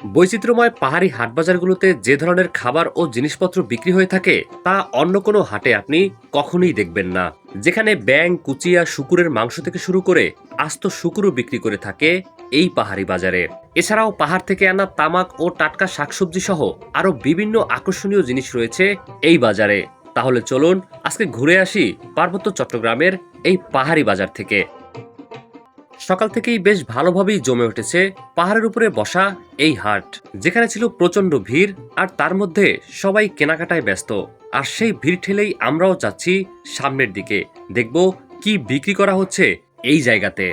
বৈচিত্র্যময় পাহাড়ি হাটবাজারগুলোতে যে ধরনের খাবার ও জিনিসপত্র বিক্রি হয়ে থাকে তা অন্য কোনো হাটে আপনি কখনোই দেখবেন না। যেখানে ব্যাঙ, কুচিয়া, শুকুরের মাংস থেকে শুরু করে আস্ত শুকুরও বিক্রি করে থাকে এই পাহাড়ি বাজারে। এছাড়াও পাহাড় থেকে আনা তামাক ও টাটকা শাকসবজি সহ আরো বিভিন্ন আকর্ষণীয় জিনিস রয়েছে এই বাজারে। তাহলে চলুন আজকে ঘুরে আসি পার্বত্য চট্টগ্রামের এই পাহাড়ি বাজার থেকে। সকাল থেকেই বেশ ভালোভাবেই জমে উঠেছে পাহাড়ের উপরে বসা এই হাট, যেখানে ছিল প্রচন্ড ভিড় আর তার মধ্যে সবাই কেনাকাটায় ব্যস্ত। আর সেই ভিড় ঠেলেই আমরাও যাচ্ছি সামনের দিকে, দেখব কি বিক্রি করা হচ্ছে এই জায়গাতে।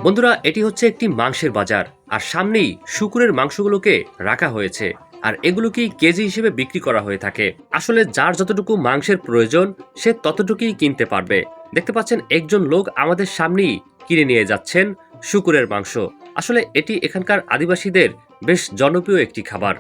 বন্ধুরা, এটি হচ্ছে একটি মাংসের বাজার আর সামনেই শুকুরের মাংসগুলোকে রাখা হয়েছে আর এগুলোকেই কেজি হিসেবে বিক্রি করা হয়ে থাকে। আসলে যার যতটুকু মাংসের প্রয়োজন সে ততটুকুই কিনতে পারবে। দেখতে পাচ্ছেন একজন লোক আমাদের সামনেই কিনে নিয়ে যাচ্ছেন শুকুরের মাংস। আসলে এটি এখানকার আদিবাসীদের বেশ জনপ্রিয় একটি খাবার।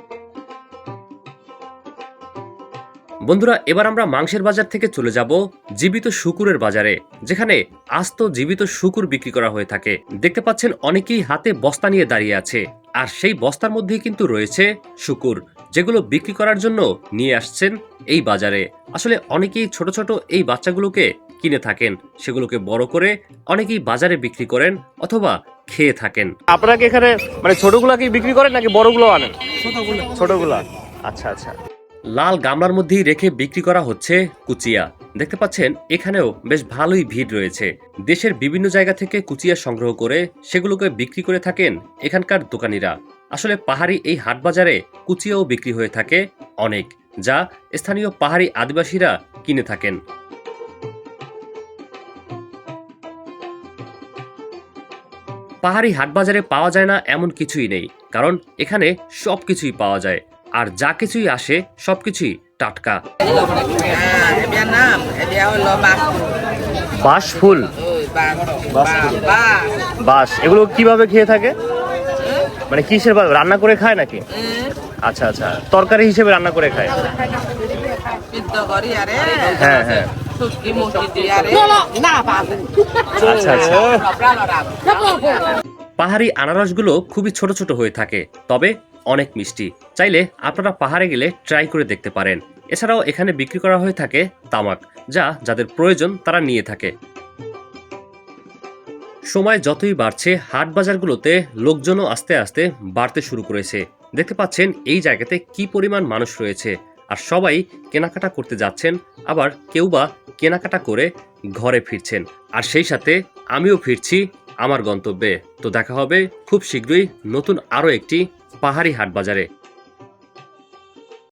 বন্ধুরা, এবার আমরা মাংসের বাজার থেকে চলে যাব জীবিত শুকুরের বাজারে, যেখানে আস্ত জীবিত শুকুর বিক্রি করা হয়ে থাকে। দেখতে পাচ্ছেন অনেকেই হাতে বস্তা নিয়ে দাঁড়িয়ে আছে আর সেই বস্তার মধ্যেই কিন্তু রয়েছে শুকুর, যেগুলো বিক্রি করার জন্য নিয়ে আসছেন এই বাজারে। আসলে অনেকেই ছোট ছোট এই বাচ্চাগুলোকে কিনে থাকেন, সেগুলোকে বড় করে অনেকেই বাজারে বিক্রি করেন অথবা খেয়ে থাকেন। আপনারা কি এখানে মানে ছোটগুলা কি বিক্রি করেন নাকি বড়গুলো আনেন? ছোটগুলা। আচ্ছা আচ্ছা। লাল গামলার মধ্যেই রেখে বিক্রি করা হচ্ছে কুচিয়া। দেখতে পাচ্ছেন এখানেও বেশ ভালোই ভিড় রয়েছে। দেশের বিভিন্ন জায়গা থেকে কুচিয়া সংগ্রহ করে সেগুলোকে বিক্রি করে থাকেন এখানকার দোকানিরা। আসলে পাহাড়ি এই হাট বাজারে কুচিয়াও বিক্রি হয়ে থাকে অনেক, যা স্থানীয় পাহাড়ি আদিবাসীরা কিনে থাকেন। পাহাড়ি হাট বাজারে পাওয়া যায় না এমন কিছুই নেই, কারণ এখানে সবকিছুই পাওয়া যায় আর যা কিছুই আসে সবকিছুই টাটকা। বাঁশ ফুল, বাঁশ, এগুলো কিভাবে খেয়ে থাকে? মানে কিসের রান্না করে খায় নাকি? আচ্ছা আচ্ছা, তরকারি হিসেবে রান্না করে খায়। হ্যাঁ হ্যাঁ, আচ্ছা আচ্ছা। পাহাড়ি আনারসগুলো খুবই ছোট ছোট হয়ে থাকে, তবে অনেক মিষ্টি। চাইলে আপনারা পাহাড়ে গেলে ট্রাই করে দেখতে পারেন। এছাড়াও এখানে বিক্রি করা হয়ে থাকে তামাক, যা যাদের প্রয়োজন তারা নিয়ে থাকে। সময় যতই বাড়ছে হাট বাজারগুলোতে লোকজনও আস্তে আস্তে বাড়তে শুরু করেছে। দেখতে পাচ্ছেন এই জায়গাতে কি পরিমাণ মানুষ রয়েছে আর সবাই কেনাকাটা করতে যাচ্ছেন, আবার কেউ বা কেনাকাটা করে ঘরে ফিরছেন। আর সেই সাথে আমিও ফিরছি আমার গন্তব্যে। তো দেখা হবে খুব শীঘ্রই নতুন আরো একটি পাহাড়ি হাট বাজারে।